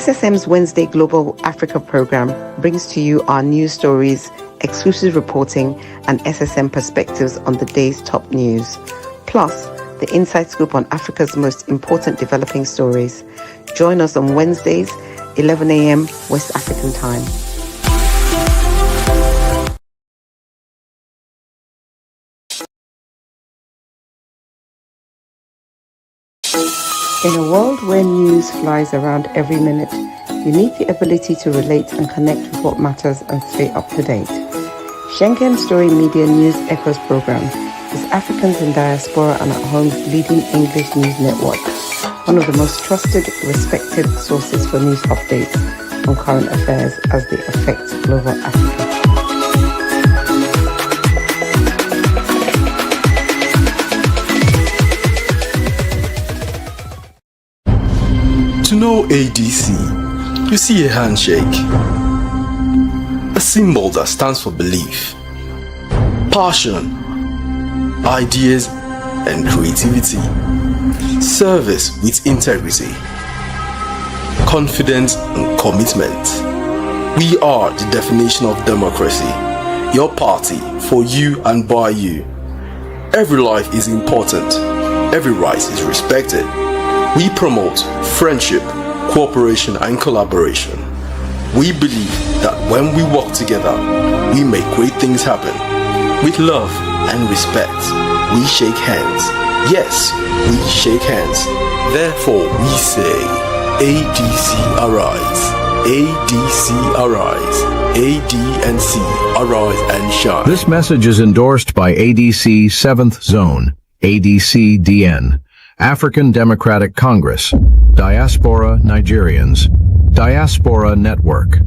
SSM's Wednesday Global Africa program brings to you our news stories, exclusive reporting, and SSM perspectives on the day's top news. Plus, the inside scoop on Africa's most important developing stories. Join us on Wednesdays, 11 a.m. West African time. In a world where news flies around every minute, you need the ability to relate and connect with what matters and stay up to date. Schengen Story Media News Echoes program is Africans in Diaspora and at Home's leading English news network, one of the most trusted, respected sources for news updates on current affairs as they affect global Africa. To know ADC, you see a handshake, a symbol that stands for belief, passion, ideas and creativity, service with integrity, confidence and commitment. We are the definition of democracy, your party, for you and by you. Every life is important, every right is respected. We promote friendship, cooperation and collaboration. We believe that when we work together, we make great things happen. With love and respect, we shake hands. Yes, we shake hands. Therefore, we say, ADC arise, ADC arise, ADNC arise and shine. This message is endorsed by ADC 7th Zone, ADC-DN, African Democratic Congress, Diaspora Nigerians, Diaspora Network.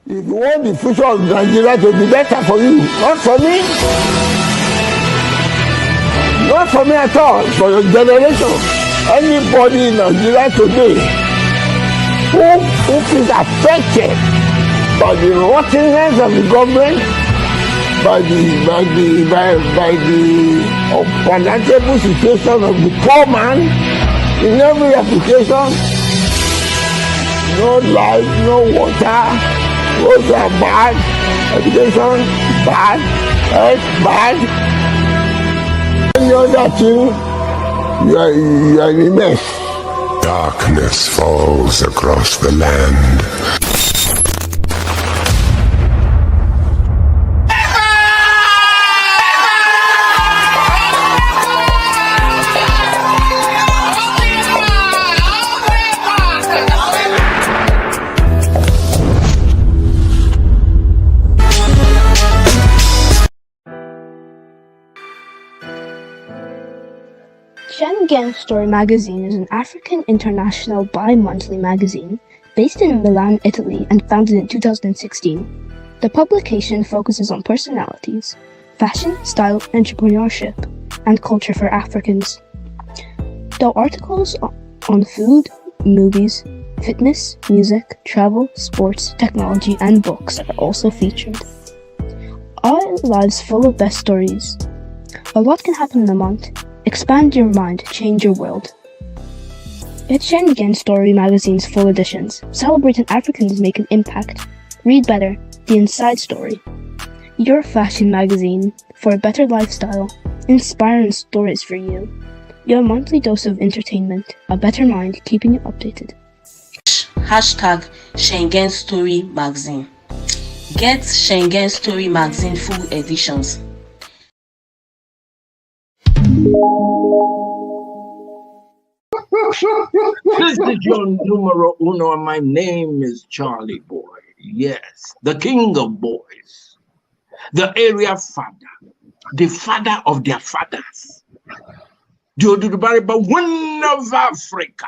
If you want the future of Nigeria to be better for you, not for me. Not for me at all, for your generation. Anybody in Nigeria today who is affected by the rottenness of the government, by the unpalatable situation of the poor man in every application, no light, no water, roads are bad, education bad, health bad. Any other thing, you are in a mess. Darkness falls across the land. Schengen Story magazine is an African international bi-monthly magazine based in Milan, Italy, and founded in 2016. The publication focuses on personalities, fashion, style, entrepreneurship, and culture for Africans. Though articles on food, movies, fitness, music, travel, sports, technology, and books are also featured. Our lives full of best stories. A lot can happen in a month. Expand your mind, change your world. It's Schengen Story magazine's full editions, celebrating Africans make an impact. Read better, the inside story. Your fashion magazine for a better lifestyle, inspiring stories for you. Your monthly dose of entertainment, a better mind keeping you updated. Hashtag Schengen Story magazine. Get Schengen Story magazine full editions. This is your numero uno, and my name is Charlie Boy. Yes, the king of boys, the area father, the father of their fathers, the Odudubariba one of Africa.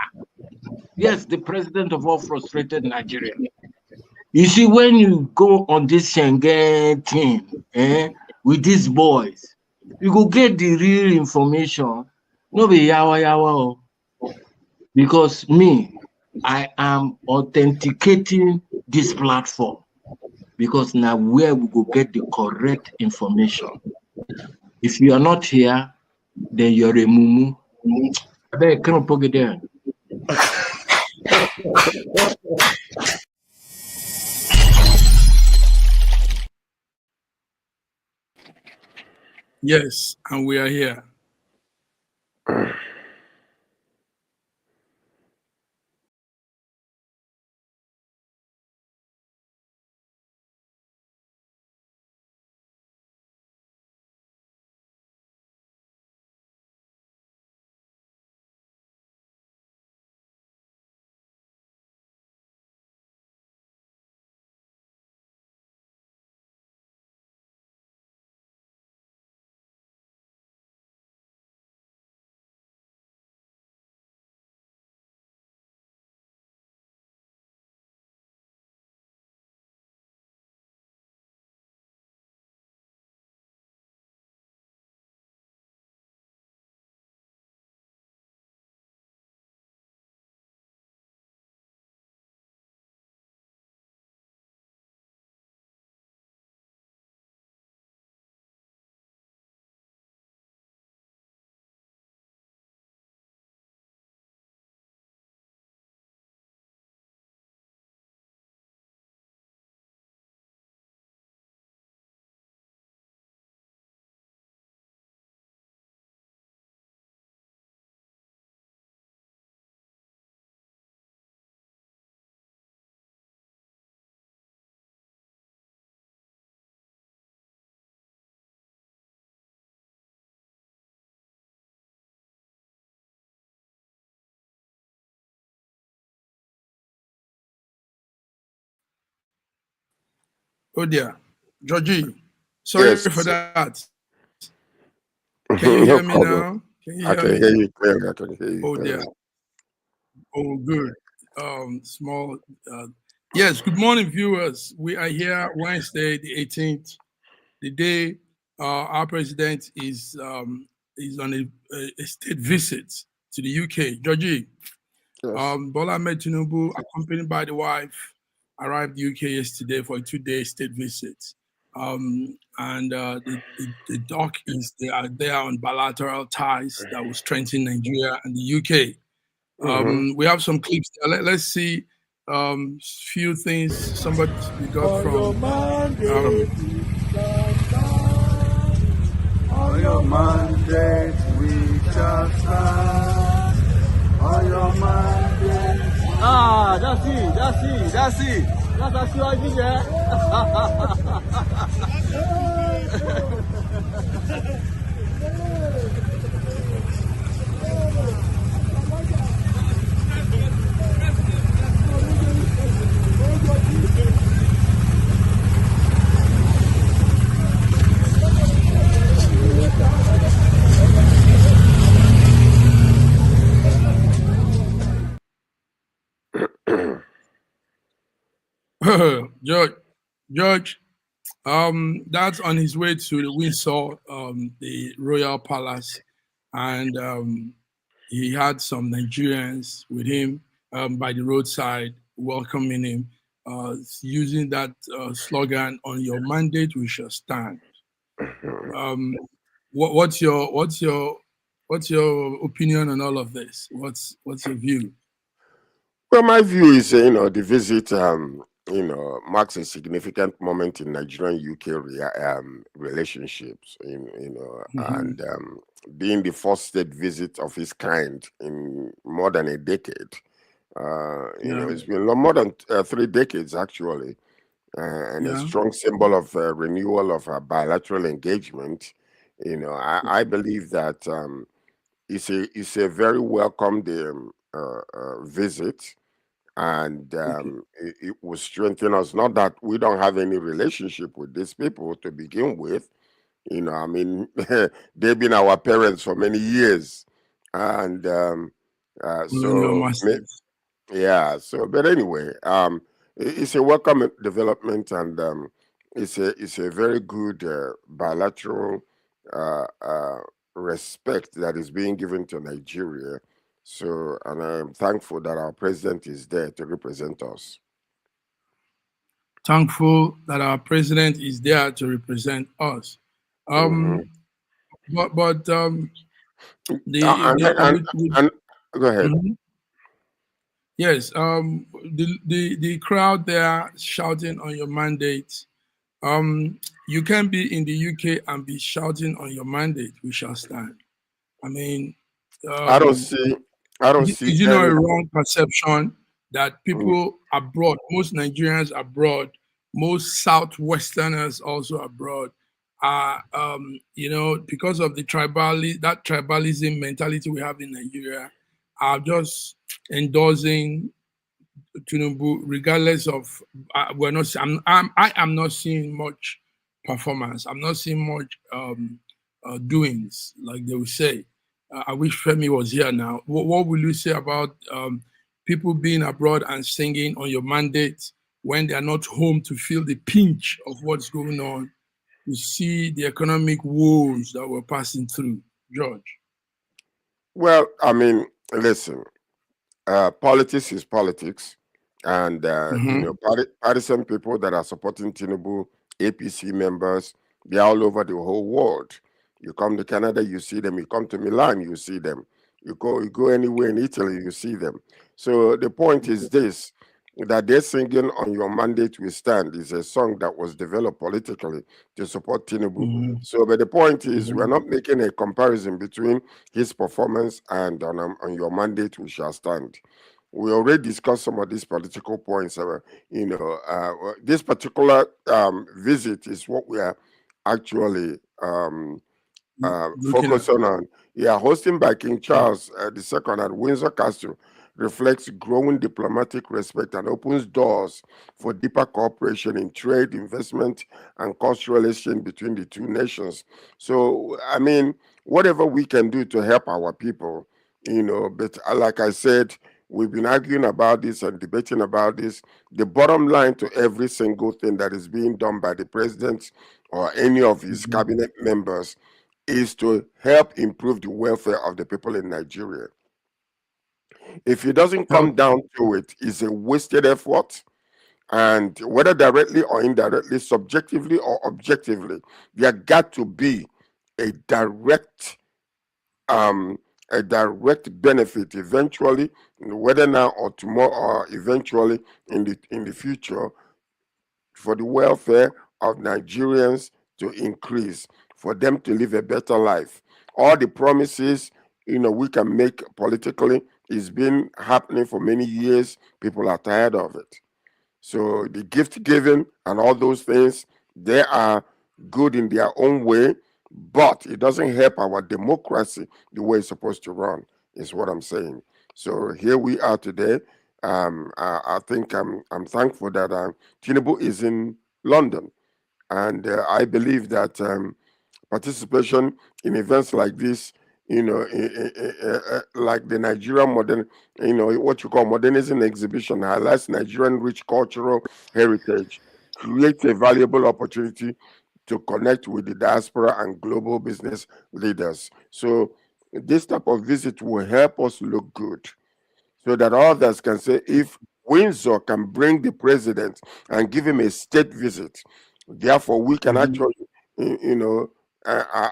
Yes, the president of all frustrated Nigeria. You see, when you go on this Schengen team, with these boys, you go get the real information. No be yawa. Because me, I am authenticating this platform because now where we go get the correct information. If you are not here, then you're a mumu. I beg, can you put it there? Yes, and we are here. Oh dear, Georgie, sorry Yes. for that. Can you hear me now? Can you I hear can me? hear you clearly. I can hear you Oh clearly. dear. Oh, good. Small. Yes. Good morning, viewers. We are here Wednesday, the 18th, the day our president is on a state visit to the UK. Georgie, Yes. Bola Ahmed Tinubu, accompanied by the wife, arrived UK yesterday for a 2-day state visit. And the doc is they are there on bilateral ties that will strengthen Nigeria and the UK. We have some clips there. Let's see few things somebody we got from On your mandate we shall stand. On your mandate. Ah, that's it. That's Asiwaju there. George, that's on his way to the Windsor, the Royal Palace, and he had some Nigerians with him by the roadside welcoming him, using that slogan, "On your mandate we shall stand." What's your opinion on all of this? What's your view? Well, my view is, the visit, marks a significant moment in Nigerian-UK relationships, and being the first state visit of its kind in more than a decade. It's been more than 3 decades, actually, and a strong symbol of renewal of bilateral engagement. I believe that it's a very welcomed visit, and it will strengthen us. Not that we don't have any relationship with these people to begin with. I mean, they've been our parents for many years, and but anyway, it's a welcome development, and it's a very good bilateral respect that is being given to Nigeria. So, and I'm thankful that our president is there to represent us. Thankful that our president is there to represent us. But go ahead. Yes, the crowd there shouting on your mandate. You can be in the UK and be shouting on your mandate. We shall stand. I mean, I don't see. I don't see is it not any. a wrong perception that people abroad, most Nigerians abroad, most Southwesterners also abroad, are because of the tribalism mentality we have in Nigeria, are just endorsing Tinubu, regardless of we're not. I am not seeing much performance. I'm not seeing much doings, like they will say. I wish Femi was here now. What will you say about people being abroad and singing on your mandate when they are not home to feel the pinch of what's going on, to see the economic woes that we're passing through, George? Well, I mean, listen. Politics is politics, and partisan people that are supporting Tinubu, APC members, they're all over the whole world. You come to Canada, you see them. You come to Milan, you see them. You go anywhere in Italy, you see them. So the point is this: that they're singing "On Your Mandate We Stand" is a song that was developed politically to support Tinubu. So, but the point is, we're not making a comparison between his performance and on your mandate we shall stand. We already discussed some of these political points. This particular visit is what we are actually focusing on. Yeah, hosting by King Charles II at Windsor Castle reflects growing diplomatic respect and opens doors for deeper cooperation in trade, investment, and cultural exchange between the two nations. So, I mean, whatever we can do to help our people, but like I said, we've been arguing about this and debating about this. The bottom line to every single thing that is being done by the president or any of his cabinet members is to help improve the welfare of the people in Nigeria. If it doesn't come down to it, it's a wasted effort. And whether directly or indirectly, subjectively or objectively, there got to be a direct benefit eventually, whether now or tomorrow or eventually in the future, for the welfare of Nigerians to increase, for them to live a better life. All the promises, we can make politically is been happening for many years. People are tired of it. So the gift giving and all those things, they are good in their own way, but it doesn't help our democracy the way it's supposed to run, is what I'm saying. So here we are today. I think I'm thankful that Tinubu is in London, and I believe that participation in events like this, like the Nigerian modern, what you call modernism exhibition, highlights Nigerian rich cultural heritage, creates a valuable opportunity to connect with the diaspora and global business leaders. So this type of visit will help us look good, so that others can say, if Windsor can bring the president and give him a state visit, therefore we can actually,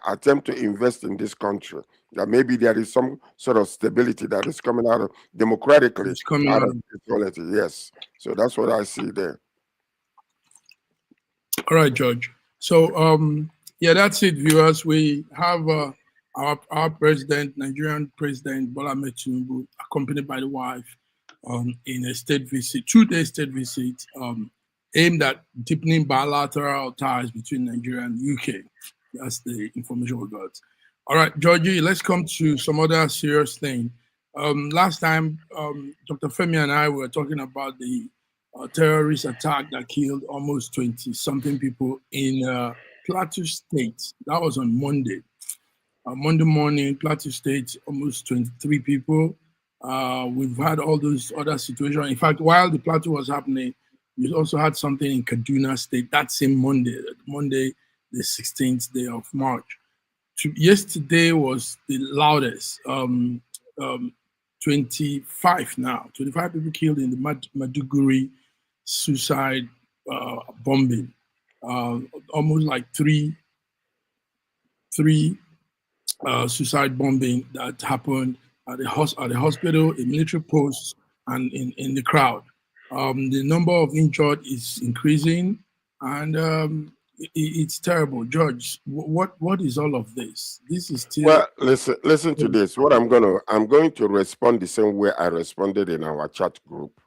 attempt to invest in this country. That maybe there is some sort of stability that is coming out of democratically out of this quality. Yes. So that's what I see there. All right, George. So, that's it, viewers. We have our president, Nigerian President Bola Ahmed Tinubu, accompanied by the wife, in a state visit, 2-day state visit, aimed at deepening bilateral ties between Nigeria and UK. That's the information we got. All right, Georgie, let's come to some other serious thing. Last time, Dr. Femi and I were talking about the terrorist attack that killed almost 20-something people in Plateau State. That was on Monday. Monday morning, Plateau State, almost 23 people. We've had all those other situations. In fact, while the Plateau was happening, we also had something in Kaduna State that same Monday, the 16th day of March. Yesterday was the loudest. 25 now. 25 people killed in the Maiduguri suicide bombing. Almost like three suicide bombing that happened at the hospital, a military post, and in the crowd. The number of injured is increasing, and it's terrible. George, what is all of this? This is still. Well, listen to this. What I'm going to respond the same way I responded in our chat group.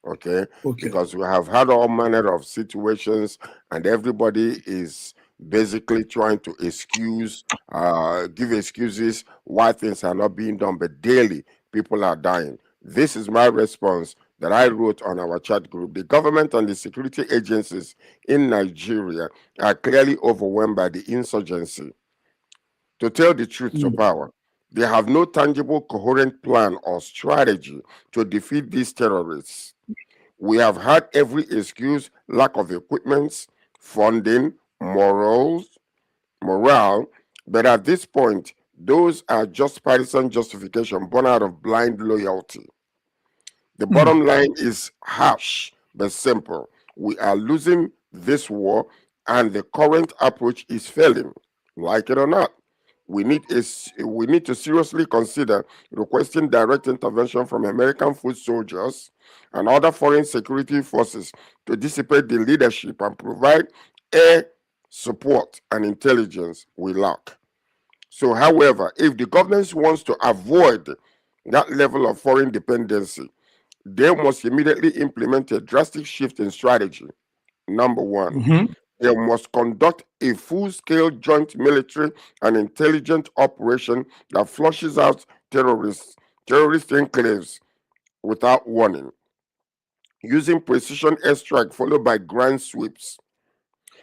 Okay? Because we have had all manner of situations, and everybody is basically trying to give excuses why things are not being done, but daily people are dying. This is my response that I wrote on our chat group. The government and the security agencies in Nigeria are clearly overwhelmed by the insurgency. To tell the truth to power, they have no tangible, coherent plan or strategy to defeat these terrorists. We have had every excuse: lack of equipment, funding, morale, but at this point, those are just partisan justification born out of blind loyalty. The bottom line is harsh but simple. We are losing this war, and the current approach is failing, like it or not. We need to seriously consider requesting direct intervention from American foot soldiers and other foreign security forces to dissipate the leadership and provide air support and intelligence we lack. So, however, if the government wants to avoid that level of foreign dependency, they must immediately implement a drastic shift in strategy. Number one, they must conduct a full-scale joint military and intelligence operation that flushes out terrorist enclaves without warning, using precision airstrike followed by grand sweeps.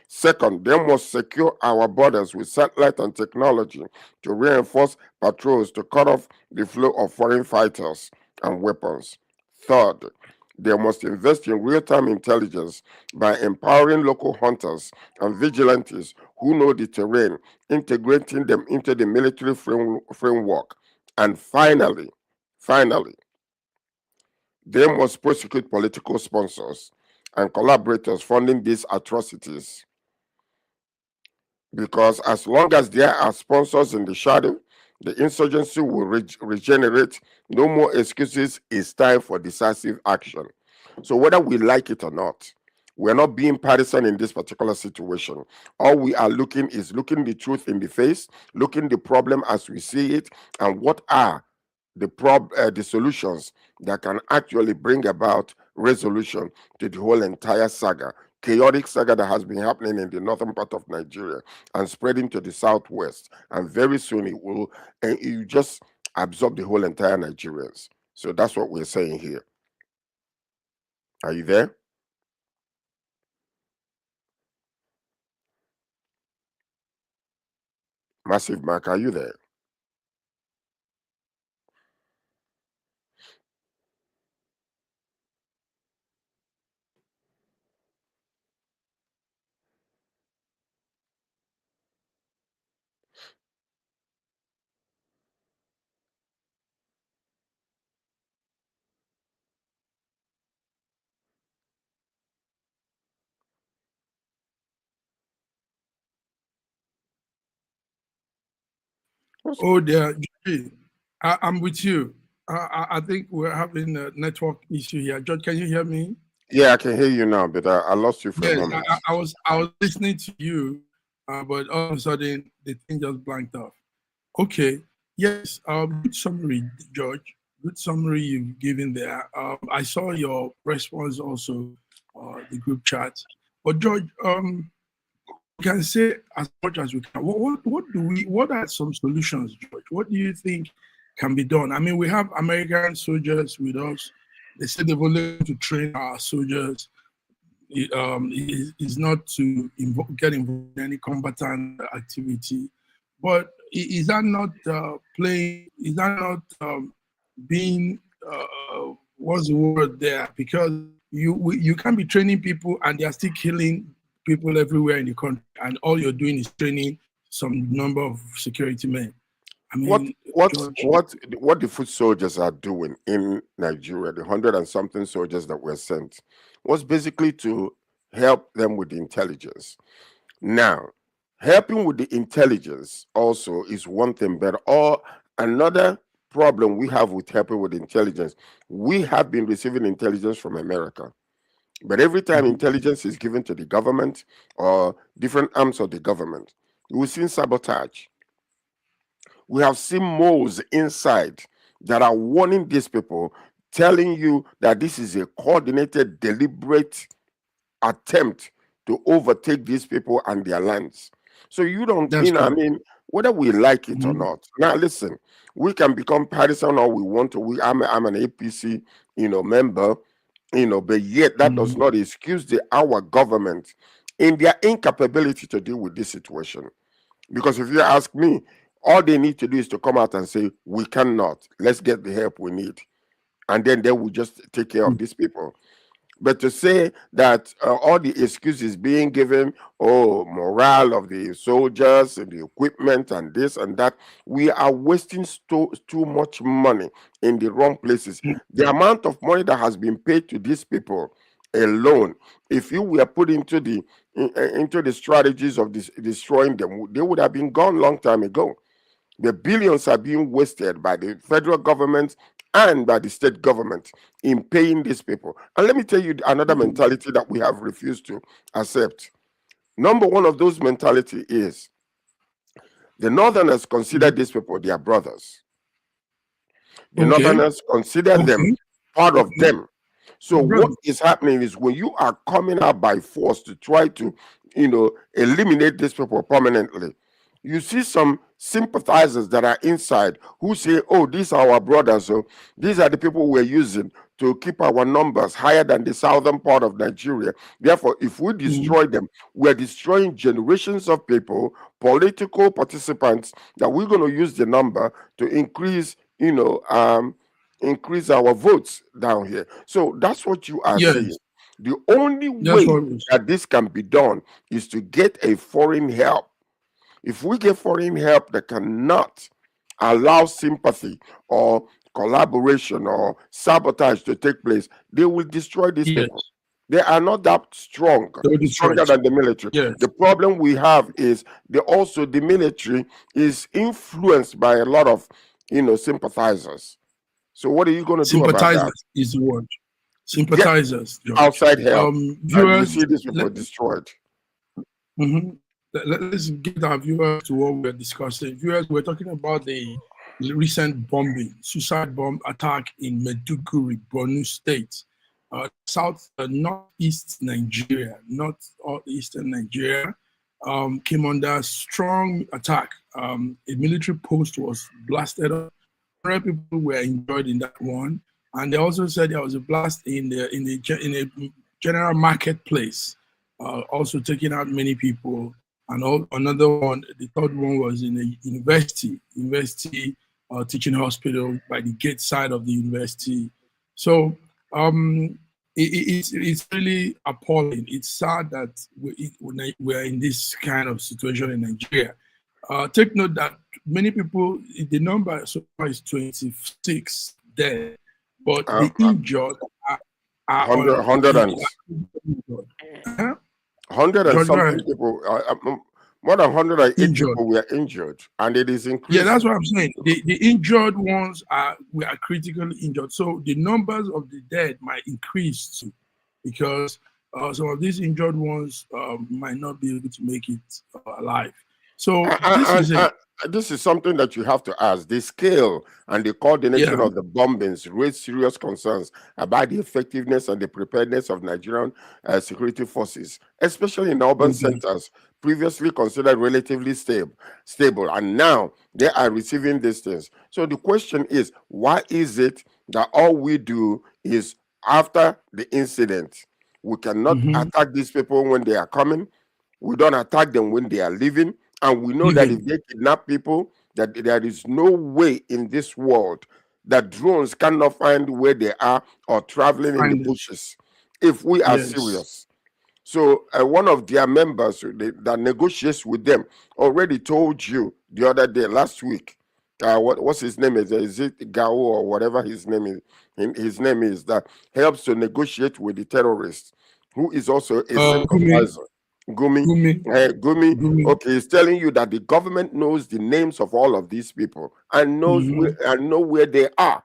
Second, they must secure our borders with satellite and technology to reinforce patrols to cut off the flow of foreign fighters and weapons. Third, they must invest in real-time intelligence by empowering local hunters and vigilantes who know the terrain, integrating them into the military framework. And finally, they must prosecute political sponsors and collaborators funding these atrocities. Because as long as there are sponsors in the shadow, the insurgency will regenerate. No more excuses. It's time for decisive action. So whether we like it or not, we're not being partisan in this particular situation. All we are looking the truth in the face, looking the problem as we see it, and what are the solutions that can actually bring about resolution to the whole entire saga, chaotic saga that has been happening in the northern part of Nigeria and spreading to the southwest. And very soon you just absorb the whole entire Nigerians. So that's what we're saying here. Are you there? Massive Mark, are you there? Oh, dear. I'm with you. I think we're having a network issue here. George, can you hear me? Yeah, I can hear you now, but I lost you for a moment. I was listening to you, but all of a sudden the thing just blanked off. Okay. Yes. Good summary, George. Good summary you've given there. I saw your response also, the group chat. But George, we can say as much as we can. What are some solutions, George? What do you think can be done? I mean, we have American soldiers with us. They said they're only to train our soldiers. Is not to get involved in any combatant activity. But is that not playing? Is that not being? What's the word there? Because you can't be training people and they are still killing people everywhere in the country, and all you're doing is training some number of security men. I mean, what the foot soldiers are doing in Nigeria, the 100 and something soldiers that were sent, was basically to help them with the intelligence. Now, helping with the intelligence also is one thing, but another problem we have with helping with intelligence. We have been receiving intelligence from America. But every time intelligence is given to the government or different arms of the government, we've seen sabotage. We have seen moles inside that are warning these people, telling you that this is a coordinated, deliberate attempt to overtake these people and their lands. So you don't, That's I correct. mean, whether we like it or not. Now, listen, we can become partisan all we want to. I'm an APC, member, but yet that does not excuse our government in their incapability to deal with this situation. Because if you ask me, all they need to do is to come out and say, we cannot. Let's get the help we need. And then they will just take care of these people. But to say that all the excuses being given, morale of the soldiers and the equipment and this and that, we are wasting too much money in the wrong places. The amount of money that has been paid to these people alone, if you were put into the strategies of destroying them, they would have been gone long time ago. The billions are being wasted by the federal government and by the state government in paying these people. And let me tell you another mentality that we have refused to accept. Number one of those mentality is the Northerners consider these people their brothers. The Northerners consider them part of them. So what is happening is when you are coming out by force to try to, eliminate these people permanently, you see some sympathizers that are inside who say, oh, these are our brothers. So these are the people we're using to keep our numbers higher than the southern part of Nigeria. Therefore, if we destroy them, we're destroying generations of people, political participants, that we're going to use the number to increase, increase our votes down here. So that's what you are seeing. The only way that this can be done is to get a foreign help. If we get foreign help that cannot allow sympathy or collaboration or sabotage to take place, they will destroy these people. They are not that strong, stronger than the military. The problem we have is the military is influenced by a lot of sympathizers. So what are you going to do about that? Sympathizers is the word. Sympathizers. Outside help. Viewers, you see these people destroyed. Let's get our viewers to what we're discussing. Viewers, we're talking about the recent bombing, suicide bomb attack in Maiduguri, Borno State, northeast Nigeria, northeastern Nigeria, came under strong attack. A military post was blasted up. 100 people were injured in that one, and they also said there was a blast in a general marketplace, also taking out many people. And another one, the third one was in a university teaching hospital by the gate side of the university. So it's really appalling. It's sad that we're in this kind of situation in Nigeria. Take note that many people, the number so far is 26 dead, but the injured are 100 and something people, more than 108 people were injured, and it is increasing. Yeah, that's what I'm saying. The injured ones are critically injured. So the numbers of the dead might increase too, because some of these injured ones might not be able to make it alive. So this is something that you have to ask. The scale and the coordination of the bombings raise serious concerns about the effectiveness and the preparedness of Nigerian security forces, especially in urban centers, previously considered relatively stable, and now they are receiving these things. So the question is, why is it that all we do is after the incident, we cannot attack these people when they are coming, we don't attack them when they are leaving, and we know that if they kidnap people, that there is no way in this world that drones cannot find where they are or traveling in the bushes if we are serious. So one of their members that negotiates with them already told you the other day, last week, what's his name is it Gao or whatever his name is? His name is that helps to negotiate with the terrorists, who is also a sympathizer. Gumi. Okay, he's telling you that the government knows the names of all of these people and knows where they are.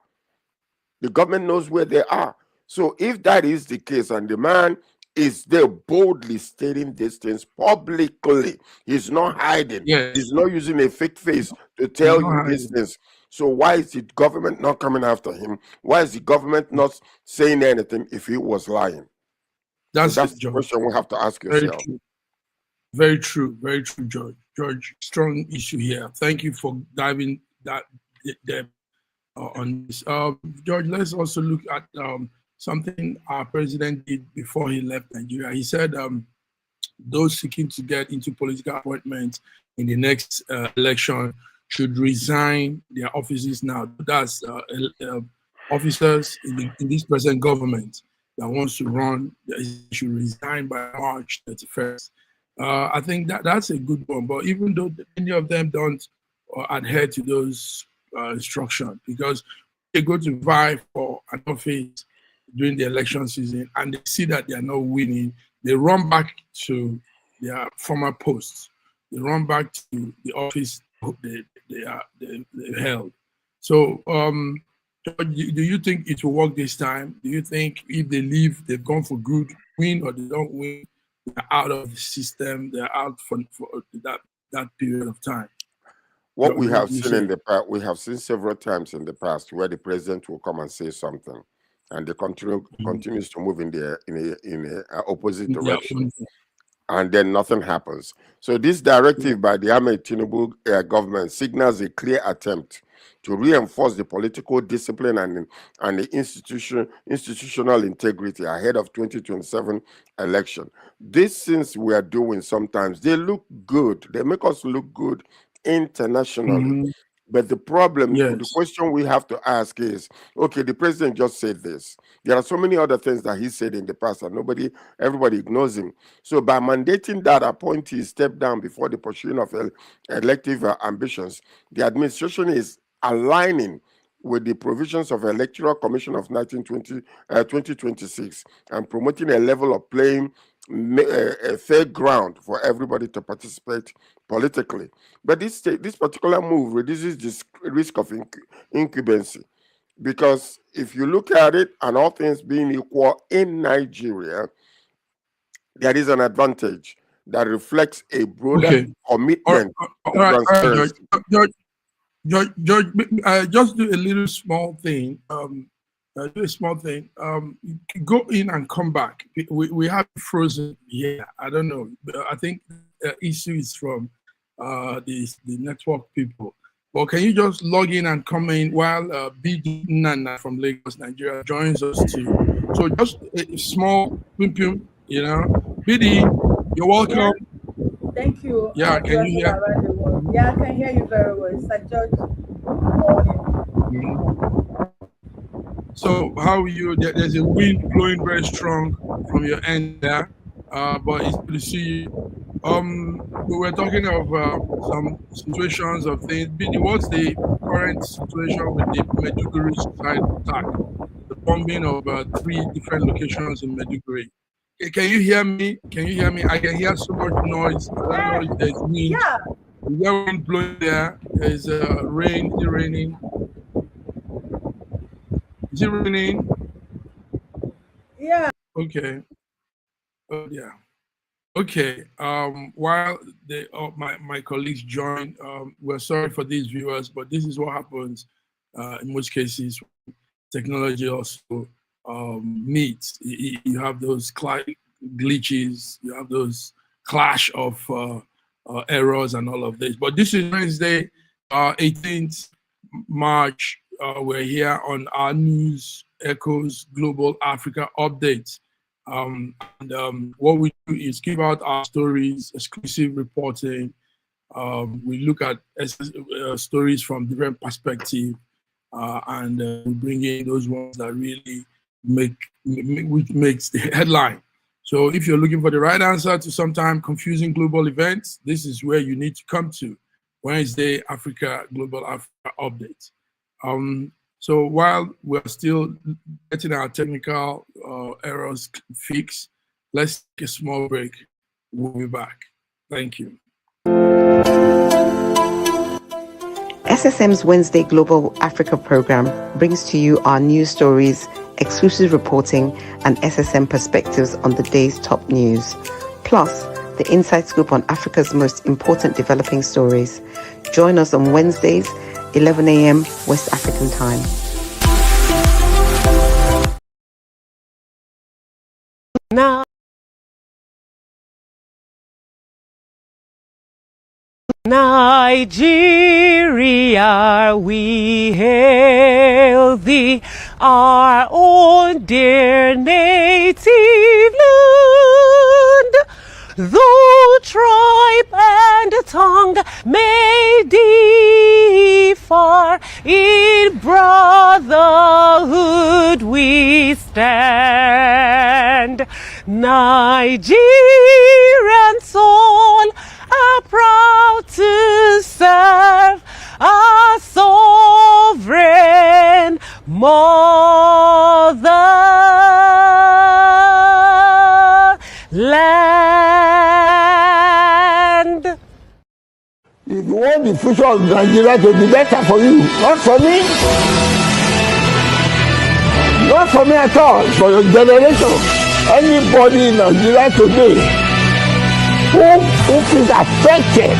The government knows where they are. So if that is the case, and the man is there boldly stating these things publicly, he's not hiding. Yes. He's not using a fake face to tell you these things. So why is the government not coming after him? Why is the government not saying anything if he was lying? That's the question we have to ask yourself. Very true, George. George, strong issue here. Thank you for diving that depth on this. George, let's also look at something our president did before he left Nigeria. He said those seeking to get into political appointments in the next election should resign their offices now. That's officers in this present government that wants to run, should resign by March 31st. I think that's a good one. But even though many of them don't adhere to those instructions, because they go to vie for an office during the election season and they see that they are not winning, they run back to their former posts. They run back to the office they held. So do you think it will work this time? Do you think if they leave, they've gone for good, win or they don't win, they're out of the system, they're out for that period of time? What we have seen in the past, we have seen several times in the past where the president will come and say something, and they continues to move in the opposite direction, and then nothing happens. So this directive by the Ahmed Tinubu government signals a clear attempt to reinforce the political discipline and the institutional integrity ahead of 2027 election. These things we are doing sometimes, they look good. They make us look good internationally. But the problem, the question we have to ask is, okay, the president just said this. There are so many other things that he said in the past and everybody ignores him. So by mandating that appointee step down before the pursuing of elective ambitions, the administration is aligning with the provisions of Electoral Commission of 2026 and promoting a level of playing a fair ground for everybody to participate politically. But this particular move reduces this risk of incumbency, because if you look at it, and all things being equal in Nigeria, there is an advantage that reflects a broader commitment to transparency. George, just do a little small thing. Go in and come back. We have frozen here. I don't know. I think the issue is from the network people. But can you just log in and come in while BD Nana from Lagos, Nigeria joins us too? So just a small BD, you're welcome. Yeah. Thank you. Yeah, can you hear? Yeah, I can hear you very well. Sir George. So how are you? There's a wind blowing very strong from your end there, but it's good to see you. We were talking of some situations of things. BD, what's the current situation with the Maiduguri suicide attack, the bombing of 3 different locations in Maiduguri? Can you hear me? I can hear so much noise. I don't know if there's wind. Yeah. Is there wind blowing there? There's rain. Is it raining? Is it raining? Yeah. Okay. Oh, yeah. Okay. While my colleagues join, we're sorry for these viewers, but this is what happens in most cases. Technology also meets. You have those glitches. You have those clash of errors and all of this. But this is Wednesday, 18th March. We're here on our News Echoes Global Africa update. What we do is give out our stories, exclusive reporting. We look at stories from different perspectives, and we bring in those ones that really which makes the headline. So if you're looking for the right answer to sometimes confusing global events, this is where you need to come to. Wednesday Africa Global Africa update. So while we're still getting our technical errors fixed, let's take a small break We'll be back. Thank you. SSM's Wednesday Global Africa program brings to you our news stories, exclusive reporting, and SSM perspectives on the day's top news. Plus, the inside scoop on Africa's most important developing stories. Join us on Wednesdays, 11 a.m. West African time. Now, Nigeria, we hail thee, our own dear native land. Though tribe and tongue may differ, in brotherhood we stand. Nigerian soul are proud to serve our sovereign motherland. If you want the future of Nigeria to be better for you, not for me. Not for me at all, for your generation. Anybody in Nigeria today who is affected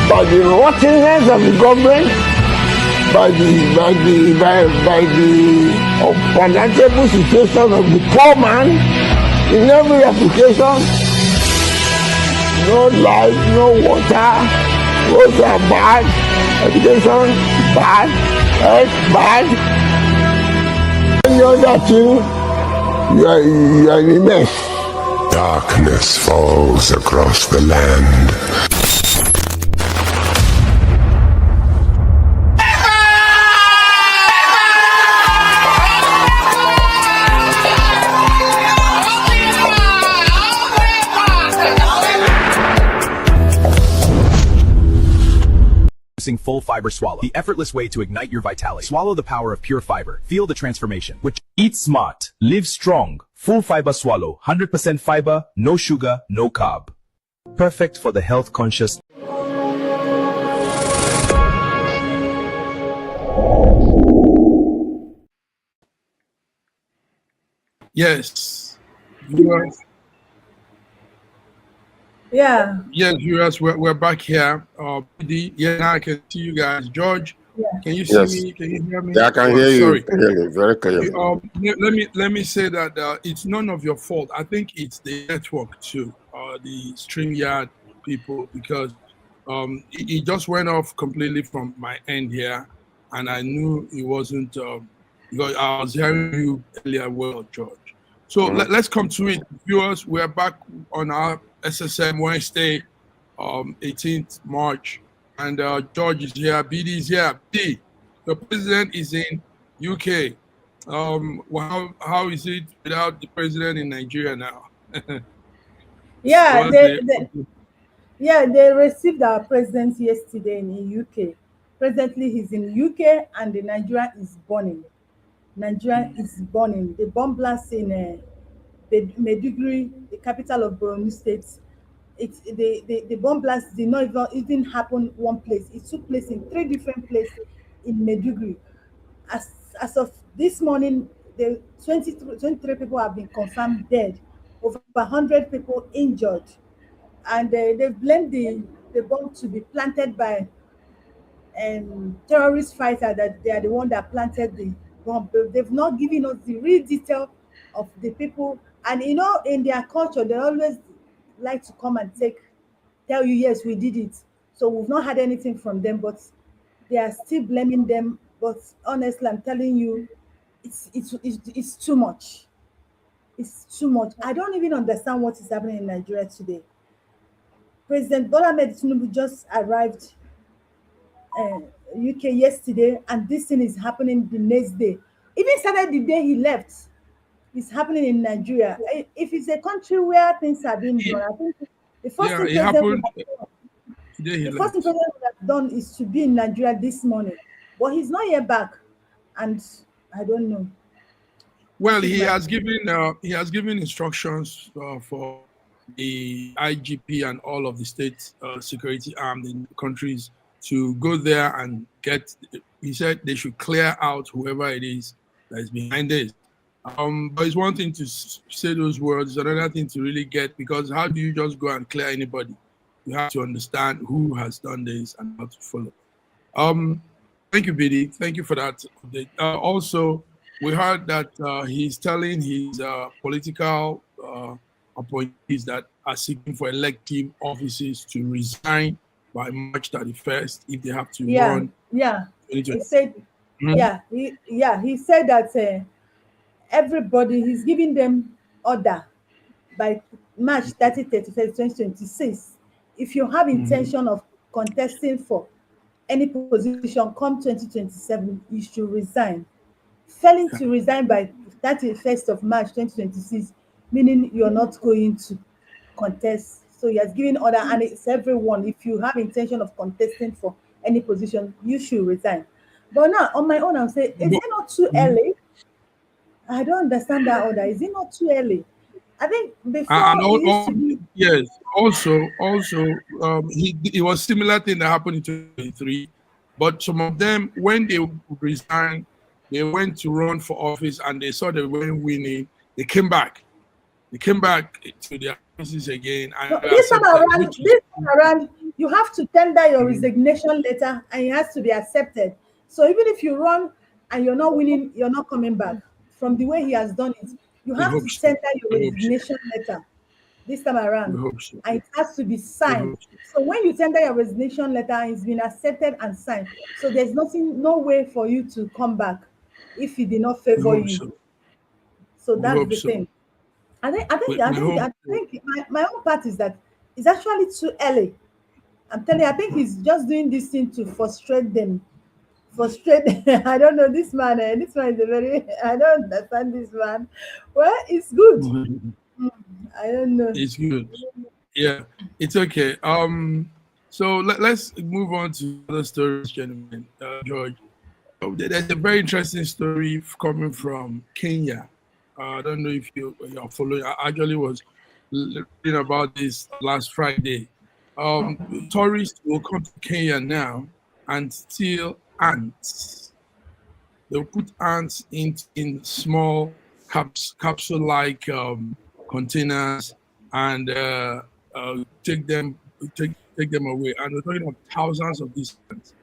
by the rottenness of the government, by the unpalatable situation of the poor man in every application, no light, no water, roads are bad, education bad, health bad. Any other thing, you are in a mess. Darkness falls across the land. Full fiber swallow, the effortless way to ignite your vitality. Swallow the power of pure fiber. Feel the transformation. Which eat smart, live strong. Full fiber swallow, 100% fiber, no sugar, no carb. Perfect for the health conscious. Yes. Viewers. Yeah. Yes, viewers, we're back here. Yeah, now I can see you guys. George, can you see me? Can you hear me? Yeah, I can hear you. Sorry. Clearly, very clearly. Let me say that it's none of your fault. I think it's the network too, the StreamYard people, because it just went off completely from my end here, and I knew it wasn't because I was hearing you earlier, well, George. So let's come to it, viewers. We're back on our SSM Wednesday, 18th March, and George is here, BD is here. B, the president is in UK. How is it without the president in Nigeria now? Yeah, they received our president yesterday in the UK. Presently, he's in the UK, and the Nigeria is burning. Nigeria is burning. The bomb blast in Maiduguri, the capital of Borno State. The bomb blast did not even happen one place. It took place in 3 different places in Maiduguri. As of this morning, the 23 people have been confirmed dead, over 100 people injured, and they blamed the bomb to be planted by terrorist fighter, that they are the one that planted the bomb. They've not given us the real detail of the people, and in their culture, they always like to come and tell you, yes, we did it. So we've not had anything from them, but they are still blaming them. But honestly, I'm telling you, it's too much. It's too much. I don't even understand what is happening in Nigeria today. President Bola Ahmed Tinubu just arrived UK yesterday, and this thing is happening the next day. Even started the day he left. It's happening in Nigeria. If it's a country where things are being done, I think the first thing president would have done is to be in Nigeria this morning. But he's not yet back, and I don't know. Well, he has given instructions for the IGP and all of the state security arm in the countries to go there and get. He said they should clear out whoever it is that is behind this. But it's one thing to say those words, it's another thing to really get, because how do you just go and clear anybody? You have to understand who has done this and how to follow. Thank you, Bidi. Thank you for that update. Also, we heard that he's telling his political appointees that are seeking for elective offices to resign by March 31st if they have to run. He said, he said that everybody, he's giving them order by March 31st, 2026. If you have intention of contesting for any position come 2027, you should resign. Failing to resign by 31st of March 2026, meaning you're not going to contest. So he has given order, and it's everyone. If you have intention of contesting for any position, you should resign. But now, on my own, I'll say, is it not too early? I don't understand that order. Is it not too early? I think before yes. Also, it was similar thing that happened in 2023, but some of them, when they resigned, they went to run for office and they saw they weren't winning. They came back. They came back to their offices again. And this time around, you have to tender your resignation letter, and it has to be accepted. So even if you run and you're not winning, you're not coming back. From the way he has done it, you have to tender your resignation letter this time around, and it has to be signed. So when you tender your resignation letter, it's been accepted and signed. So there's no way for you to come back if he did not favor you. So that's the thing. I think my own part is that it's actually too early. I'm telling you, I think he's just doing this thing to frustrate them. I don't know this man. This man is I don't understand this man. Well, it's good. I don't know. It's good. Yeah, it's okay. So let's move on to other stories, gentlemen. George, there's a very interesting story coming from Kenya. I don't know if you're following. I actually was reading about this last Friday. Tourists will come to Kenya now and steal ants. They'll put ants in small capsule-like containers and take them away. And we're talking of thousands of these ants.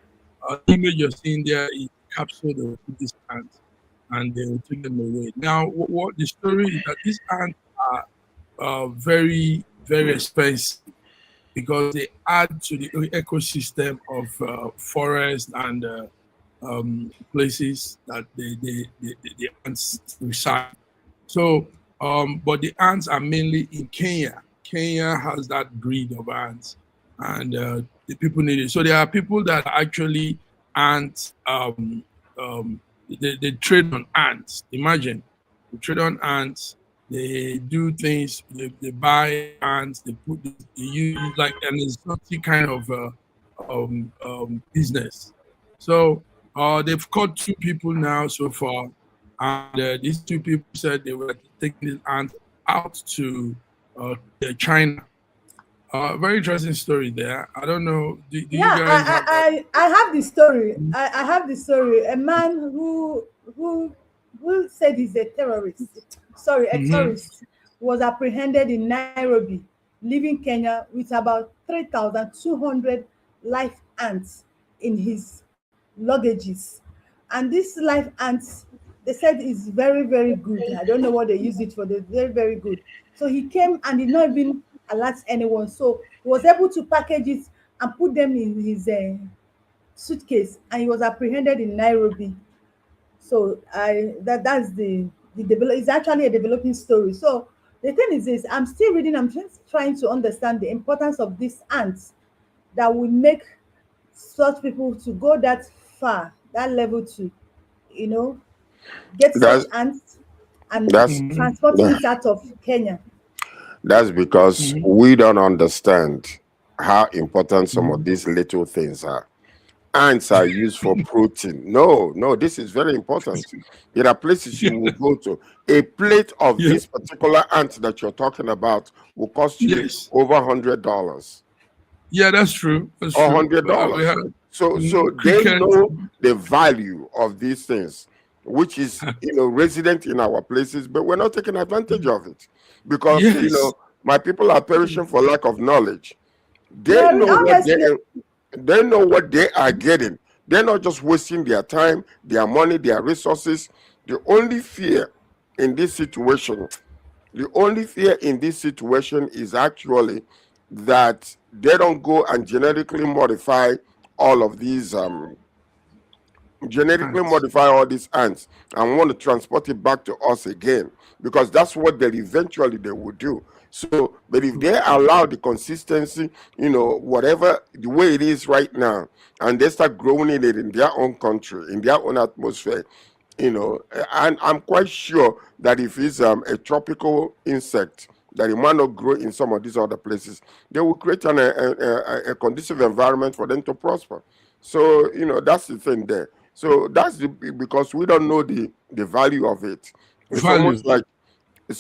The image you're seeing there is a capsule. They will put these ants and they will take them away. Now, what the story is that these ants are very, very expensive, because they add to the ecosystem of forest and places that the ants reside. So, but the ants are mainly in Kenya. Kenya has that breed of ants, and the people need it. So there are people that actually ants. They trade on ants. Imagine, they trade on ants. They do things. They buy ants. They use like an exotic kind of business. So they've caught 2 people now so far, and these 2 people said they were taking these ants out to China. Very interesting story there. I don't know. Do you guys have I have the story. I have the story. A man who said he's a terrorist. Sorry, a tourist was apprehended in Nairobi, leaving Kenya with about 3,200 live ants in his luggages. And this live ants, they said, is very, very good. I don't know what they use it for. They're very, very good. So he came and did not even alert anyone. So he was able to package it and put them in his suitcase, and he was apprehended in Nairobi. So that's the it's actually a developing story. So the thing is this, I'm still reading, I'm just trying to understand the importance of these ants that will make such people to go that far, that level, to get such ants and transport it out of Kenya. That's because we don't understand how important some of these little things are. ants are used for protein. No, this is very important. There are places you will go to. A plate of this particular ant that you're talking about will cost you over $100. Yeah, that's true. That's true. $100. So they know the value of these things, which is resident in our places, but we're not taking advantage of it because my people are perishing for lack of knowledge. They know what they are getting. They're not just wasting their time, their money, their resources. The only fear in this situation is actually that they don't go and genetically modify all of these ants and want to transport it back to us again, because that's what they will do. So, but if they allow the consistency, whatever the way it is right now, and they start growing it in their own country, in their own atmosphere, and I'm quite sure that if it's a tropical insect that it might not grow in some of these other places, they will create a conducive environment for them to prosper. So, that's the thing there. So that's because we don't know the value of it. It's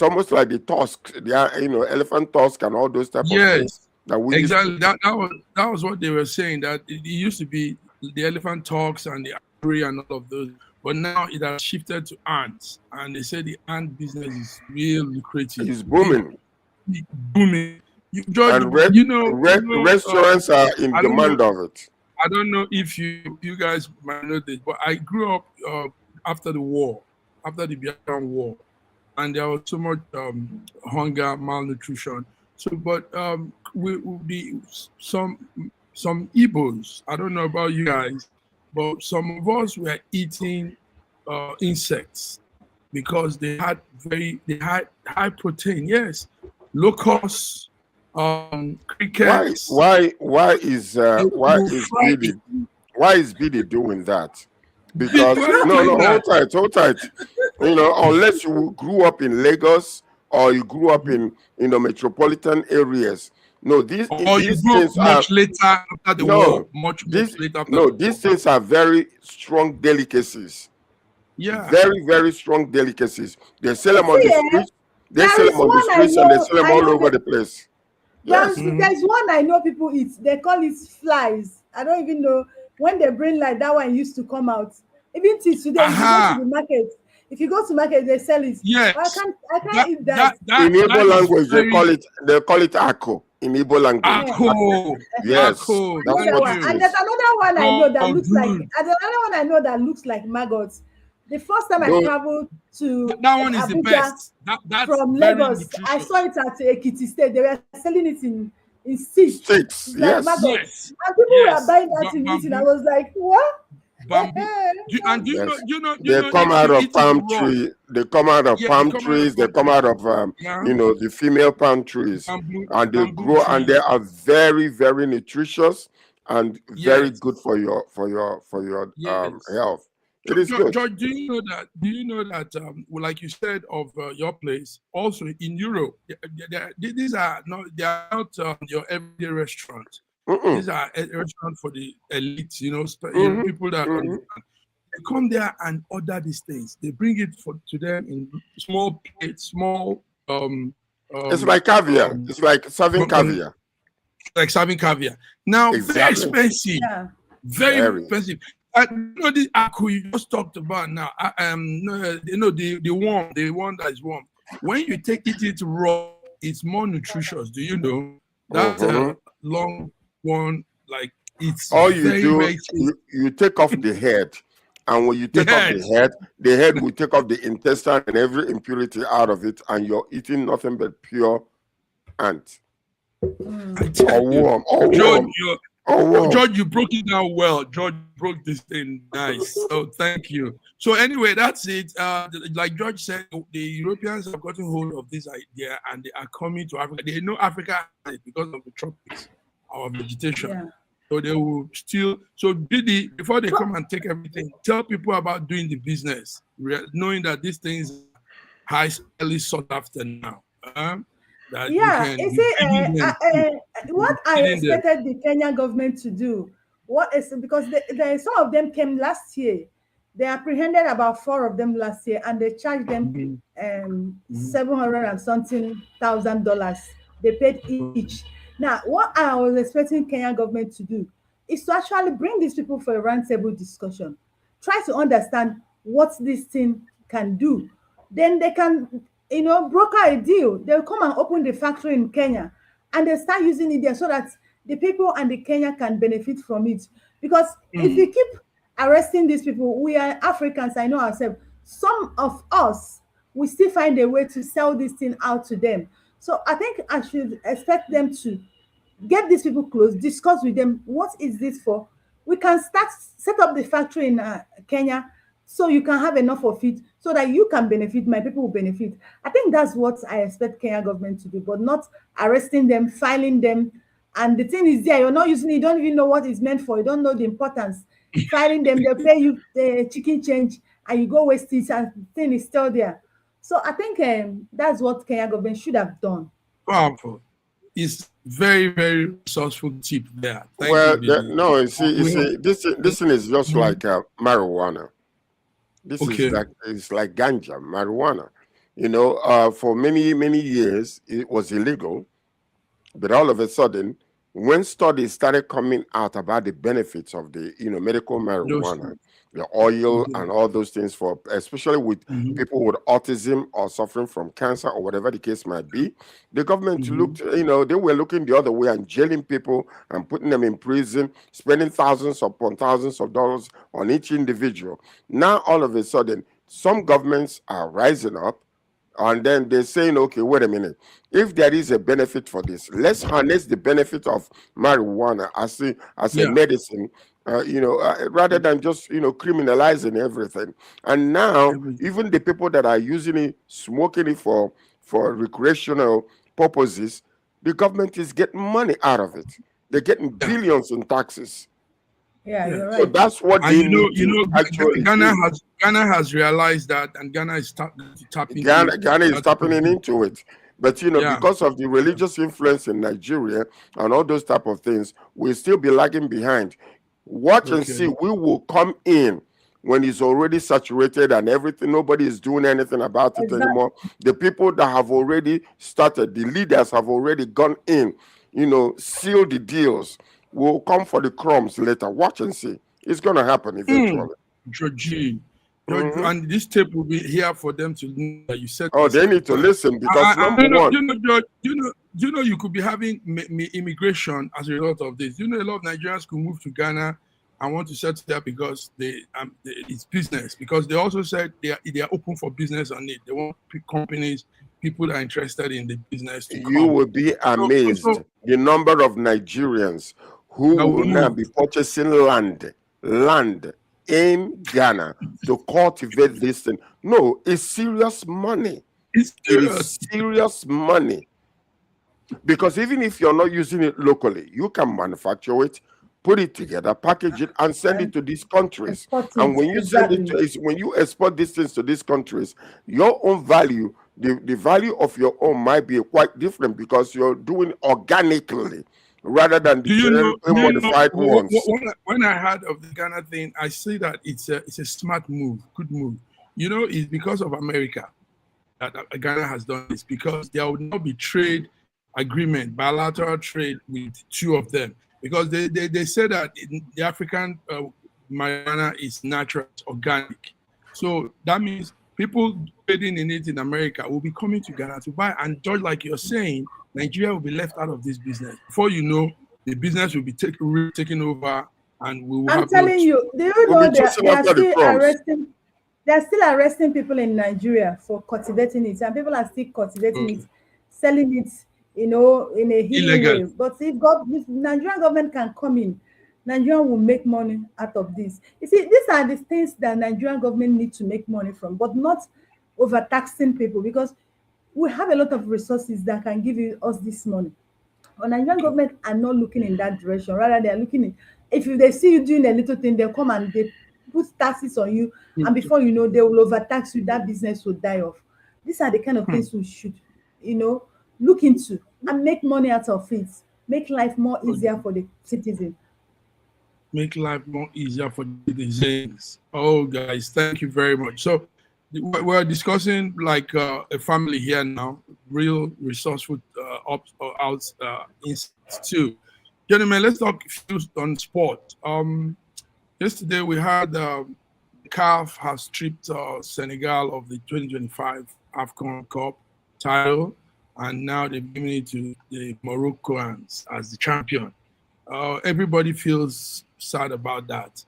almost like the tusk, elephant tusk and all those type of things that we exactly. That was what they were saying, that it used to be the elephant tusks and the ivory and all of those, but now it has shifted to ants, and they say the ant business is real lucrative. It's booming. Booming. Restaurants are in demand of it. I don't know if you guys might know this, but I grew up after the Biafran War, and there was so much hunger, malnutrition. So, but we would be some Igbos. I don't know about you guys, but some of us were eating insects because they had high protein. Yes, locusts. Crickets. Why is BD doing that? Because hold tight. Unless you grew up in Lagos or you grew up in metropolitan areas. No, these things are much later after the war. Much later. These things are very strong delicacies. Yeah, very, very strong delicacies. They sell them on the streets. They sell them on the streets and they sell them all over the place. Yes. There's one I know people eat. They call it flies. I don't even know when they bring like that one used to come out. Even till today, if you go to market, they sell it. Yes. I can't eat that. In Igbo language, they call it ako. In Igbo language. Ako. Yes. Ako. And there's another one I know that looks like. And another one I know that looks like maggots. The first time I traveled to that one is Abuja, the best. That's from Lagos, I saw it at Ekiti State. They were selling it in sticks. Yes. And people were buying that in meeting. I was like, what? They come out of palm trees. They come out of palm trees. They come out of the female palm trees, and they grow, and they are very, very nutritious and very good for your health. It is good. George, do you know that? Like you said of your place, also in Europe, these are not your everyday restaurants. These are a restaurant for the elites, people that they come there and order these things. They bring it to them in small plates, small. It's like caviar. It's like serving caviar. Like serving caviar. Now, very expensive. Yeah. Very expensive. The aku you just talked about now. The one that is warm. When you take it raw, it's more nutritious. Do you know that long one? Like it's all you you take off the head, and when you take off the head will take off the intestine and every impurity out of it, and you're eating nothing but pure ant. Or warm. George, you broke it down well. George broke this thing nice. So thank you. So anyway, that's it. Like George said, the Europeans have gotten hold of this idea and they are coming to Africa. They know Africa because of the tropics, our vegetation. Yeah. So they will still. So before they come and take everything, tell people about doing the business, knowing that these things are highly sought after now. What I expected the Kenyan government to do What is because some of them came last year. They apprehended about 4 of them last year, and they charged them 700 and something $1,000. They paid each. Now, what I was expecting Kenyan government to do is to actually bring these people for a roundtable discussion. Try to understand what this thing can do. Then they can, broker a deal. They'll come and open the factory in Kenya, and they start using it there so that the people and the Kenya can benefit from it. Because if you keep arresting these people, we are Africans, I know ourselves. Some of us, we still find a way to sell this thing out to them. So I think I should expect them to get these people close, discuss with them, what is this for? We can set up the factory in Kenya, so you can have enough of it, so that you can benefit, my people will benefit. I think that's what I expect Kenya government to do, but not arresting them, filing them. And the thing is there, you're not using it, you don't even know what it's meant for, you don't know the importance. Filing them, they'll pay you the chicken change, and you go waste it, and the thing is still there. So I think that's what Kenya government should have done. Powerful. It's very, very resourceful tip there. Thank you, no, you see, this thing is just like marijuana. This is like, it's like ganja, marijuana. For many years it was illegal, but all of a sudden, when studies started coming out about the benefits of the medical marijuana, the oil and all those things, for especially with people with autism or suffering from cancer or whatever the case might be, the government looked, they were looking the other way and jailing people and putting them in prison, spending thousands upon thousands of dollars on each individual. Now all of a sudden, some governments are rising up, and then they're saying, okay, wait a minute. If there is a benefit for this, let's harness the benefit of marijuana as a medicine, rather than just, criminalizing everything. And now, even the people that are using it, smoking it for recreational purposes, the government is getting money out of it. They're getting billions in taxes. Yeah, you're right. So that's what they need. Actually, Ghana has realized that, and Ghana is tapping. Ghana is tapping into it, but because of the religious influence in Nigeria and all those type of things, we'll still be lagging behind. Watch and see. We will come in when it's already saturated and everything. Nobody is doing anything about it anymore. The people that have already started, the leaders have already gone in. Seal the deals. We'll come for the crumbs later. Watch and see. It's going to happen eventually. Georgie, and this tape will be here for them to know that you said. Oh, they need to listen because number one. You could be having immigration as a result of this. A lot of Nigerians could move to Ghana and want to settle there because it's business. Because they also said they are open for business on it. They want companies, people that are interested in the business to come. You will be amazed the number of Nigerians who will now be purchasing land in Ghana to cultivate this thing. No, it's serious money. It is serious money. Because even if you're not using it locally, you can manufacture it, put it together, package it, and send it to these countries. And when you send it when you export these things to these countries, your own value, the value of your own might be quite different because you're doing organically rather than the modified ones. When I heard of the Ghana thing, I see that it's a smart move, good move. It's because of America that Ghana has done this, because there would not be trade agreement, bilateral trade with two of them, because they say that the African marijuana is natural, it's organic. So that means people trading in it in America will be coming to Ghana to buy, and just like you're saying, Nigeria will be left out of this business. Before you know, the business will be taken over, and we will. I'm telling you, do you know they're still arresting people in Nigeria for cultivating it, and people are still cultivating it, selling it, in a hidden way. But if Nigerian government can come in, Nigeria will make money out of this. You see, these are the things that Nigerian government need to make money from, but not overtaxing people, because we have a lot of resources that can give us this money. But Nigerian government are not looking in that direction. Rather, they are looking in, if they see you doing a little thing, they'll come and they put taxes on you, and before you know, they will overtax you. That business will die off. These are the kind of things we should, look into and make money out of it. Make life more easier for the citizen. make life more easier for citizens. Oh, guys, thank you very much. So we're discussing like a family here now, real resourceful insights too. Gentlemen, let's talk on sport. Yesterday we had CAF has stripped Senegal of the 2025 AFCON Cup title, and now they've given it to the Moroccans as the champion. Everybody feels sad about that.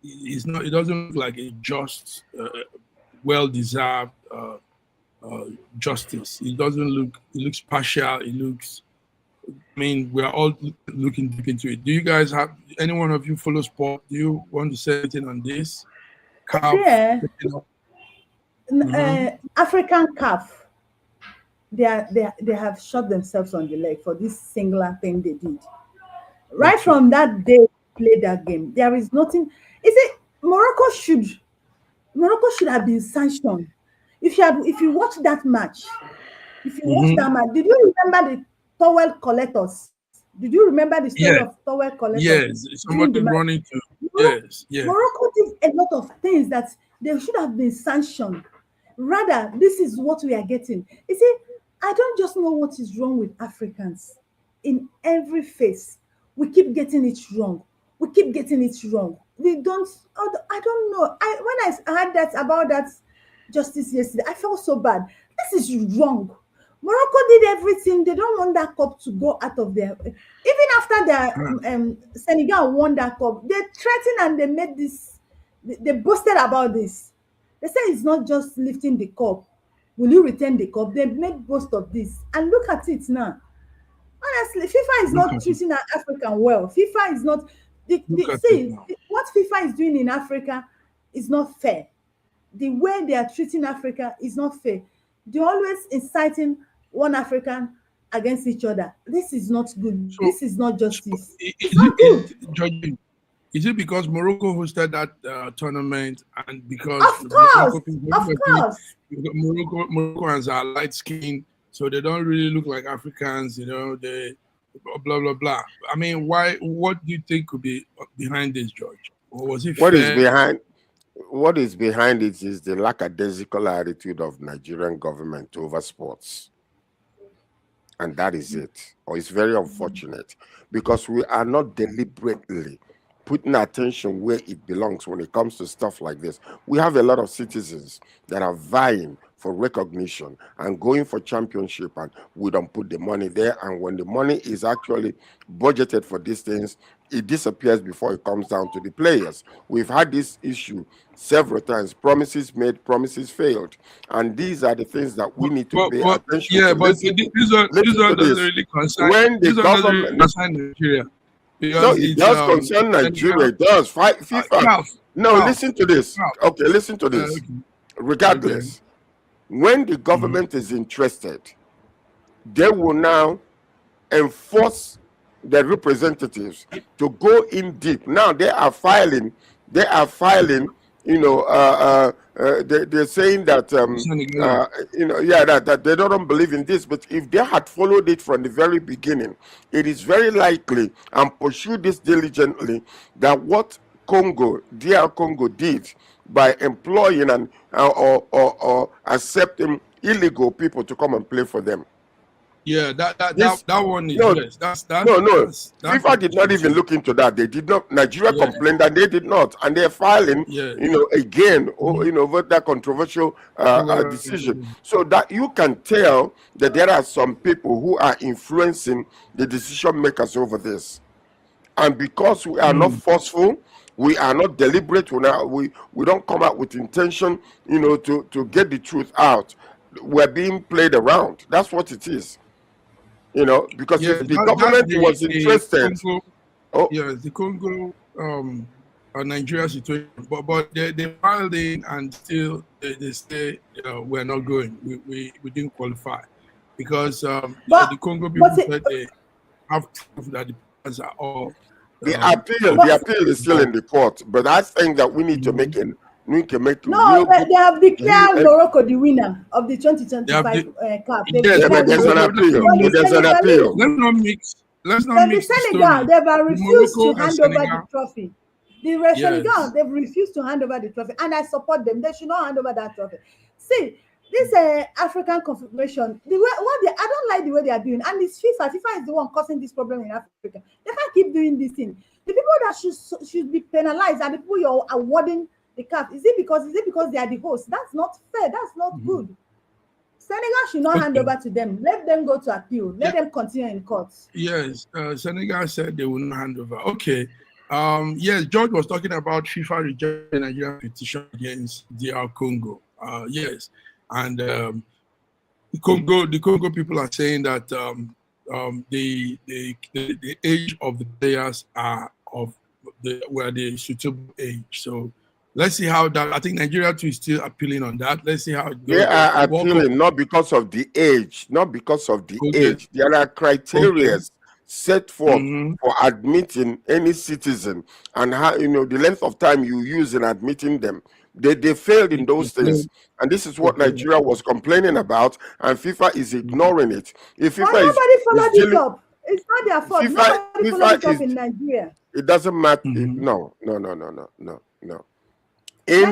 It's not. It doesn't look like a just, well-deserved justice. It doesn't look. It looks partial. It looks. I mean, we're all looking deep into it. Do you guys have any one of you follow sport? Do you want to say anything on this? Yeah. African CAF. They have shot themselves on the leg for this singular thing they did. Right from that day they played that game, there is nothing. Is it Morocco should have been sanctioned. If you watch that match, did you remember the towel collectors? Did you remember the story of towel collectors? Yes, somebody running to. Yes. Morocco did a lot of things that they should have been sanctioned. Rather, this is what we are getting. You see, I don't just know what is wrong with Africans. In every phase, we keep getting it wrong. We don't. I don't know. When I heard that about that justice yesterday, I felt so bad. This is wrong. Morocco did everything. They don't want that cup to go out of their. Even after their Senegal won that cup, they threatened and they made this. They boasted about this. They said it's not just lifting the cup. Will you return the cup? They made boast of this. And look at it now. Honestly, FIFA is not treating Africa well. FIFA is not. What FIFA is doing in Africa is not fair. The way they are treating Africa is not fair. They're always inciting one African against each other. This is not good. This is not justice. It's not good. Is it because Morocco hosted that tournament and because of course. Moroccans are light skinned, so they don't really look like Africans, they blah blah blah. I mean, why? What do you think could be behind this, George? Or was it what is behind it is the lackadaisical attitude of Nigerian government over sports. And that is it. Or it's very unfortunate because we are not deliberately putting attention where it belongs when it comes to stuff like this. We have a lot of citizens that are vying for recognition and going for championship, and we don't put the money there. And when the money is actually budgeted for these things, it disappears before it comes down to the players. We've had this issue several times. Promises made, promises failed. And these are the things that we need to pay attention to. Yeah, but these are really concerned. When the government... Nigeria. No, it does concern Nigeria. It does. FIFA. Listen to this. Okay, listen to this. Regardless, when the government is interested, they will now enforce the representatives to go in deep. Now they are filing. They're saying that that they don't believe in this. But if they had followed it from the very beginning, it is very likely and pursued this diligently that what DR Congo did by employing and or accepting illegal people to come and play for them. Yeah, that one is FIFA did not even look into that. They did not. Nigeria complained and they did not, and they're filing. Again, over that controversial decision. So that you can tell that there are some people who are influencing the decision makers over this, and because we are not forceful, we are not deliberate. We don't come out with intention, to get the truth out. We're being played around. That's what it is. Because if the government was interested. The Congo Nigeria situation, but they filed in and still they say we're not going. We didn't qualify because the Congo people said they have proof that the plans are all. The appeal is still in the court, but I think that we need to make it. They have declared Morocco the winner of the 2025 Cup. There's an appeal. Let's let's not mix the Senegal, story. they've refused to Morocco and hand over the Senegal. trophy. Yes. Senegal, they've refused to hand over the trophy, and I support them. They should not hand over that trophy. See, this African Confederation, I don't like the way they are doing, and it's FIFA. FIFA is the one causing this problem in Africa. They can't keep doing this thing. The people that should be penalized are the people you're awarding the CAF. Is it because they are the host? That's not fair. That's not good. Senegal should not hand over to them. Let them go to appeal. Let them continue in court. Yes, Senegal said they will not hand over. Okay. Yes, George was talking about FIFA rejecting Nigerian petition against DR Congo. Yes, and the Congo people are saying that the age of the players are where the suitable age. So let's see how that. I think Nigeria too is still appealing on that. Let's see how it goes. They are appealing not because of the age, not because of the age. There are criteria set forth for admitting any citizen, and how the length of time you use in admitting them. They failed in those things, and this is what Nigeria was complaining about, and FIFA is ignoring it. If FIFA nobody followed it up. It's not their fault. Nobody followed it up in Nigeria. It doesn't matter. No. Nigerian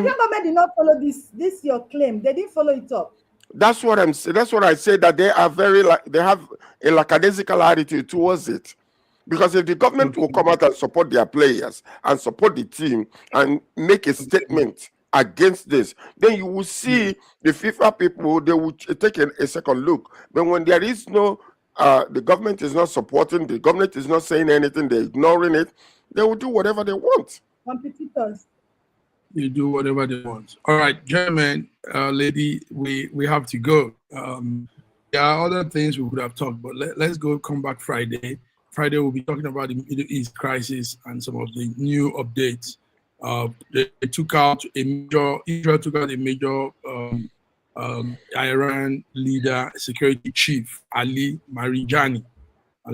government did not follow this your claim. They didn't follow it up. That's what I'm saying. That's what I say, that they are they have a lackadaisical attitude towards it. Because if the government will come out and support their players and support the team and make a statement against this, then you will see the FIFA people, they will take a second look. But when there is no, the government is not supporting, the government is not saying anything, they're ignoring it, they will do whatever they want. Competitors. They do whatever they want. All right, gentlemen, lady, we have to go. There are other things we could have talked, but let's go. Come back Friday. Friday we'll be talking about the Middle East crisis and some of the new updates. They took out a major. Israel took out a major Iran leader, security chief, Ali Marijani. I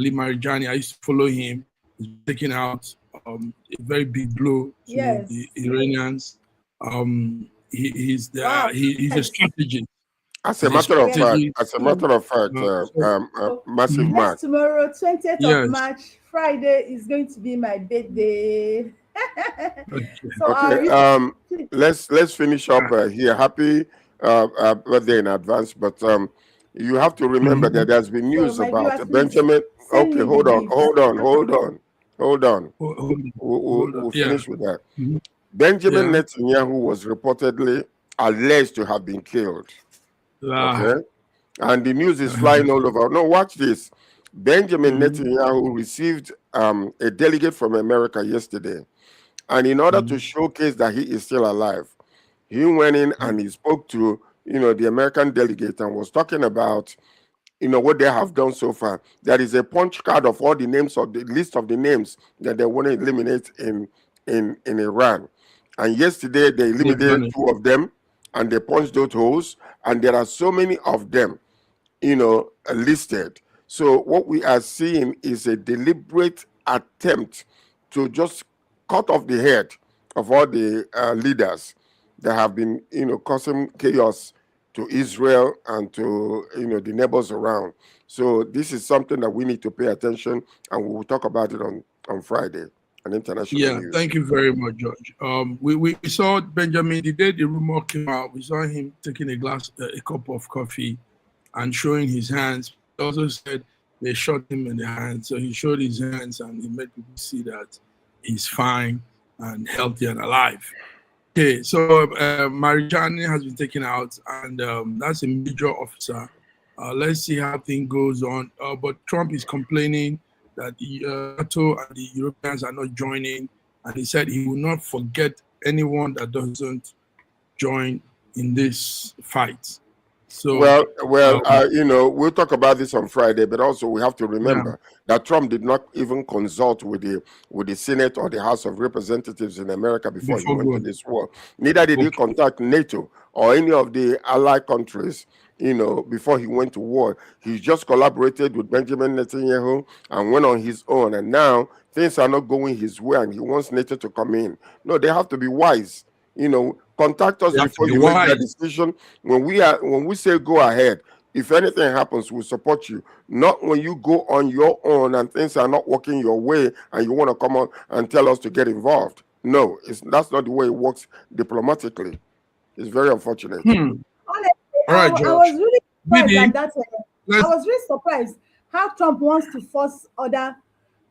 used to follow him. He's taking out a very big blow to the Iranians. He's a strategist. As a matter of fact, massive match. Tomorrow, 20th of March, Friday is going to be my birthday. So let's finish up here. Happy birthday in advance, but you have to remember that there's been news about Benjamin. Okay, hold on. We'll finish with that. Benjamin Netanyahu was reportedly alleged to have been killed. Okay, and the news is flying all over. No, watch this. Benjamin Netanyahu received a delegate from America yesterday, and in order to showcase that he is still alive, he went in and he spoke to the American delegate and was talking about what they have done so far. There is a punch card of all the names of the list of the names that they want to eliminate in Iran. And yesterday they eliminated 2 of them, and they punched those holes, and there are so many of them, listed. So what we are seeing is a deliberate attempt to just cut off the head of all the leaders that have been, causing chaos to Israel and to the neighbors around. So this is something that we need to pay attention, and we will talk about it on Friday on international news. Thank you very much, George. We saw Benjamin the day the rumor came out. We saw him taking a cup of coffee and showing his hands. He also said they shot him in the hands, so he showed his hands and he made people see that he's fine and healthy and alive. Okay, so Marijani has been taken out, and that's a major officer. Let's see how things goes on. But Trump is complaining that the NATO and the Europeans are not joining, and he said he will not forget anyone that doesn't join in this fight. So we'll talk about this on Friday, but also we have to remember that Trump did not even consult with the Senate or the House of Representatives in America before he went to this war. Neither did he contact NATO or any of the allied countries, before he went to war. He just collaborated with Benjamin Netanyahu and went on his own. And now things are not going his way, and he wants NATO to come in. No, they have to be wise. Contact us before you make that decision. When we say go ahead, If anything happens, we'll support you. Not when you go on your own and things are not working your way and you want to come on and tell us to get involved. No, that's not the way it works diplomatically. It's very unfortunate. Honestly, All right, I was really surprised Biddy, at that. I was really surprised how Trump wants to force other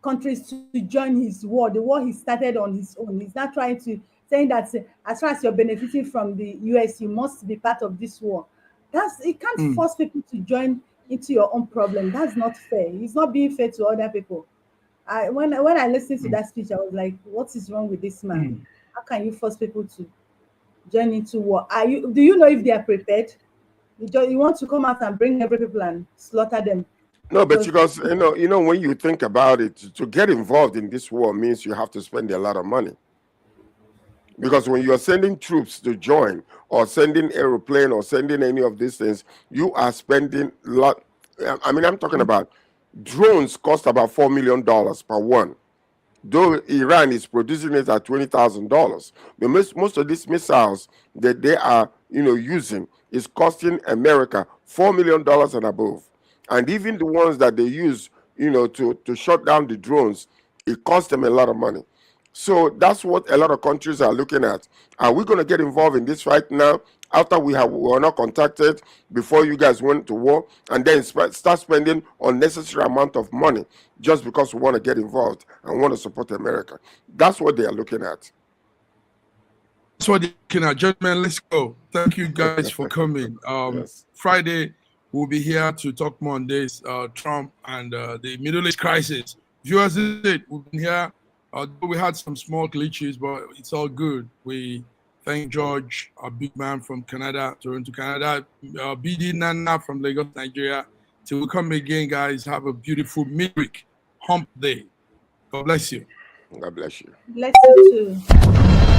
countries to join his war, the war he started on his own. He's not trying to saying that as far as you're benefiting from the US, you must be part of this war. It can't force people to join into your own problem. That's not fair. He's not being fair to other people. When I listened to that speech, I was like, what is wrong with this man? How can you force people to join into war? Do you know if they are prepared? You want to come out and bring every people and slaughter them? No, but because you know when you think about it, to get involved in this war means you have to spend a lot of money. Because when you're sending troops to join or sending aeroplane or sending any of these things, you are spending a lot. I mean, I'm talking about drones cost about $4 million per one. Though Iran is producing it at $20,000, but most of these missiles that they are using is costing America $4 million and above. And even the ones that they use to shut down the drones, it costs them a lot of money. So that's what a lot of countries are looking at. Are we going to get involved in this right now after we were not contacted before you guys went to war, and then start spending unnecessary amount of money just because we want to get involved and want to support America? That's what they are looking at. That's what they're looking at. Gentlemen, let's go. Thank you guys for coming. Yes. Friday, we'll be here to talk more on this, Trump and the Middle East crisis. Viewers, we've been here. We had some small glitches, but it's all good. We thank George, our big man from Canada, Toronto, Canada, BD Nana from Lagos, Nigeria. Till we come again, guys, have a beautiful midweek hump day. God bless you. God bless you. Bless you too.